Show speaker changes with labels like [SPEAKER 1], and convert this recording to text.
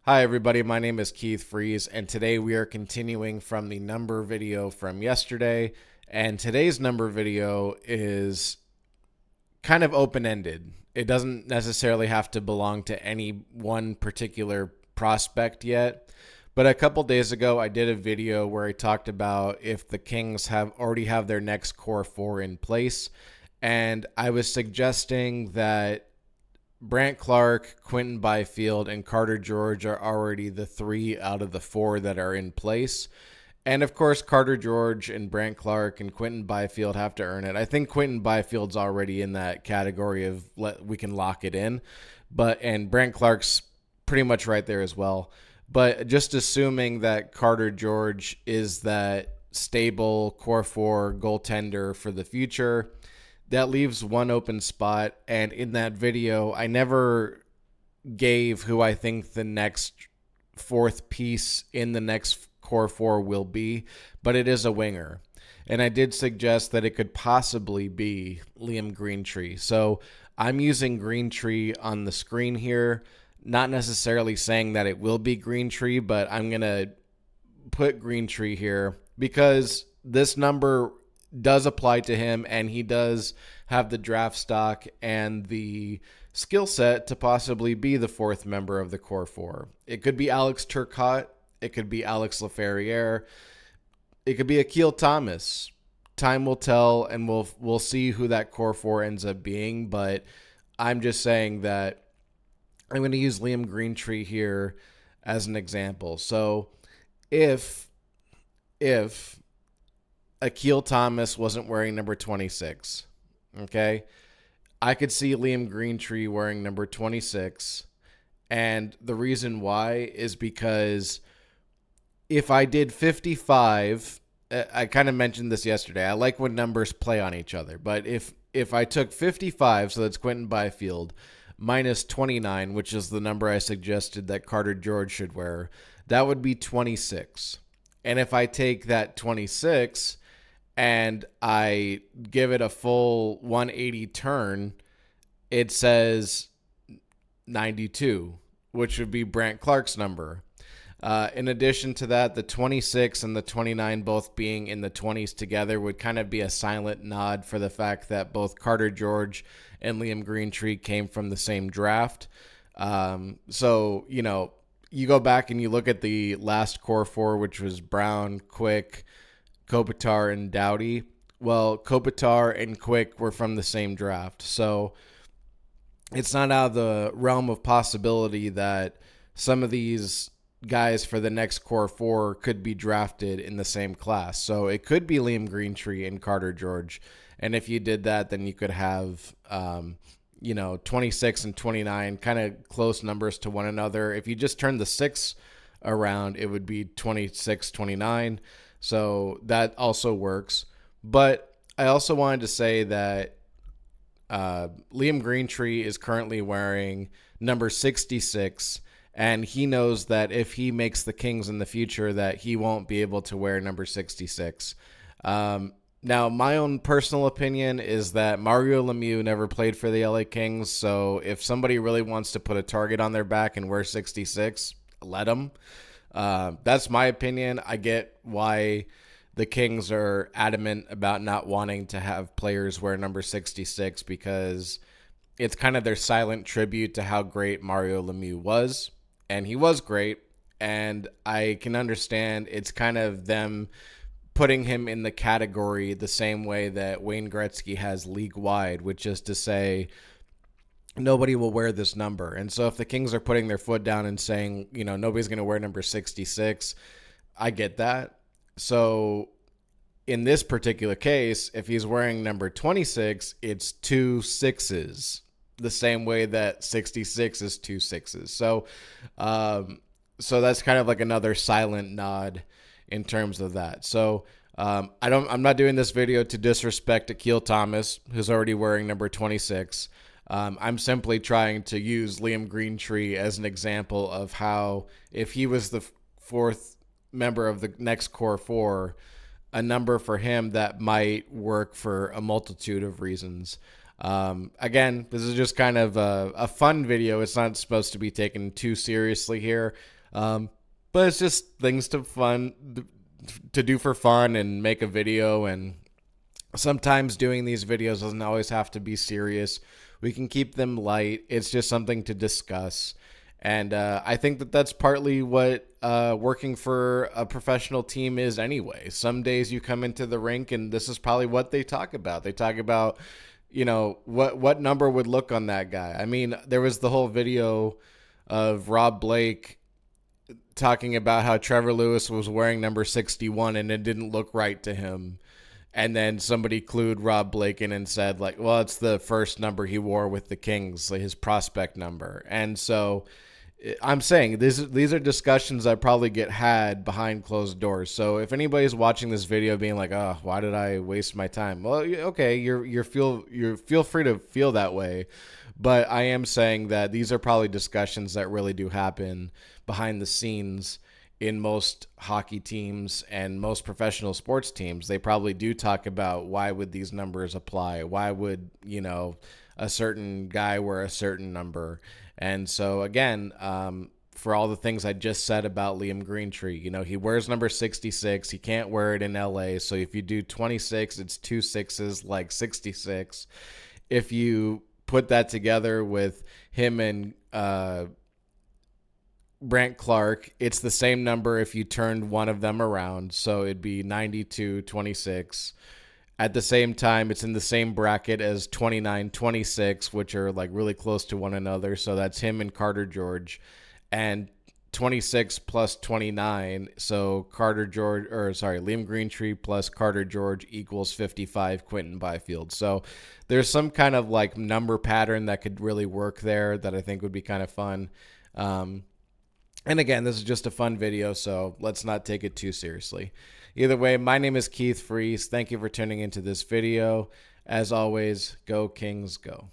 [SPEAKER 1] Hi everybody, my name is Keith Freeze, and today we are continuing from the number video from yesterday. And today's number video is kind of open-ended. It doesn't necessarily have to belong to any one particular prospect yet. But a couple days ago, I did a video where I talked about if the Kings have already have their next core four in place. And I was suggesting that Brandt Clark, Quentin Byfield, and Carter George are already the three out of the four that are in place. And of course, Carter George and Brandt Clark and Quentin Byfield have to earn it. I think Quentin Byfield's already in that category of we can lock it in. And Brandt Clark's pretty much right there as well. But just assuming that Carter George is that stable core four goaltender for the future, that leaves one open spot. And in that video, I never gave who I think the next fourth piece in the next core four will be, but it is a winger. And I did suggest that it could possibly be Liam Greentree. So I'm using Greentree on the screen here, not necessarily saying that it will be Greentree, but I'm going to put Greentree here because this number does apply to him, and he does have the draft stock and the skill set to possibly be the fourth member of the core four. It could be Alex Turcotte. It could be Alex Laferriere. It could be Akil Thomas. Time will tell, and we'll see who that core four ends up being. But I'm just saying that I'm going to use Liam Greentree here as an example. So if Akil Thomas wasn't wearing number 26, okay, I could see Liam Greentree wearing number 26. And the reason why is because if I did 55, I kind of mentioned this yesterday. I like when numbers play on each other. But if I took 55, so that's Quentin Byfield, minus 29, which is the number I suggested that Carter George should wear, that would be 26. And if I take that 26 and I give it a full 180 turn, it says 92, which would be Brandt Clark's number. In addition to that, the 26 and the 29 both being in the 20s together would kind of be a silent nod for the fact that both Carter George and Liam Greentree came from the same draft. So, you go back and you look at the last core four, which was Brown, Quick, Kopitar, and Doughty. Well, Kopitar and Quick were from the same draft. So it's not out of the realm of possibility that some of these guys for the next core four could be drafted in the same class. So it could be Liam Greentree and Carter George. And if you did that, then you could have, 26 and 29, kind of close numbers to one another. If you just turn the 6 around, it would be 26, 29. So that also works. But I also wanted to say that Liam Greentree is currently wearing number 66, and he knows that if he makes the Kings in the future, that he won't be able to wear number 66. Now, my own personal opinion is that Mario Lemieux never played for the LA Kings, so if somebody really wants to put a target on their back and wear 66, let them. That's my opinion. I get why the Kings are adamant about not wanting to have players wear number 66 because it's kind of their silent tribute to how great Mario Lemieux was. And he was great, and I can understand it's kind of them putting him in the category the same way that Wayne Gretzky has league-wide, which is to say nobody will wear this number. And so if the Kings are putting their foot down and saying, nobody's going to wear number 66, I get that. So in this particular case, if he's wearing number 26, it's 2 6s. The same way that 66 is 2 6s. So that's kind of like another silent nod in terms of that. So I'm not doing this video to disrespect Akil Thomas, who's already wearing number 26. I'm simply trying to use Liam Greentree as an example of how if he was the fourth member of the next core four, a number for him that might work for a multitude of reasons. Again, this is just kind of a fun video. It's not supposed to be taken too seriously here. But it's just things to do for fun and make a video. And sometimes doing these videos doesn't always have to be serious. We can keep them light. It's just something to discuss. And I think that that's partly what working for a professional team is anyway. Some days you come into the rink and this is probably what they talk about. They talk about, what number would look on that guy. I mean, there was the whole video of Rob Blake talking about how Trevor Lewis was wearing number 61 and it didn't look right to him. And then somebody clued Rob Blake in and said, like, well, it's the first number he wore with the Kings, like his prospect number. And so I'm saying these are discussions that probably get had behind closed doors. So if anybody's watching this video being like, oh, why did I waste my time? Well, okay, you feel free to feel that way. But I am saying that these are probably discussions that really do happen behind the scenes in most hockey teams and most professional sports teams. They probably do talk about why would these numbers apply? Why would, a certain guy wear a certain number? And so again, for all the things I just said about Liam Greentree, he wears number 66. He can't wear it in LA. So if you do 26, it's 2 6s, like 66. If you put that together with him and Brant Clark, it's the same number if you turned one of them around. So it'd be 92-26. At the same time, it's in the same bracket as 29-26, which are like really close to one another. So that's him and Carter George. And 26 plus 29. So Liam Greentree plus Carter George equals 55 Quentin Byfield. So there's some kind of like number pattern that could really work there that I think would be kind of fun. And again, this is just a fun video, so let's not take it too seriously. Either way, my name is Keith Freese. Thank you for tuning into this video. As always, go Kings, go.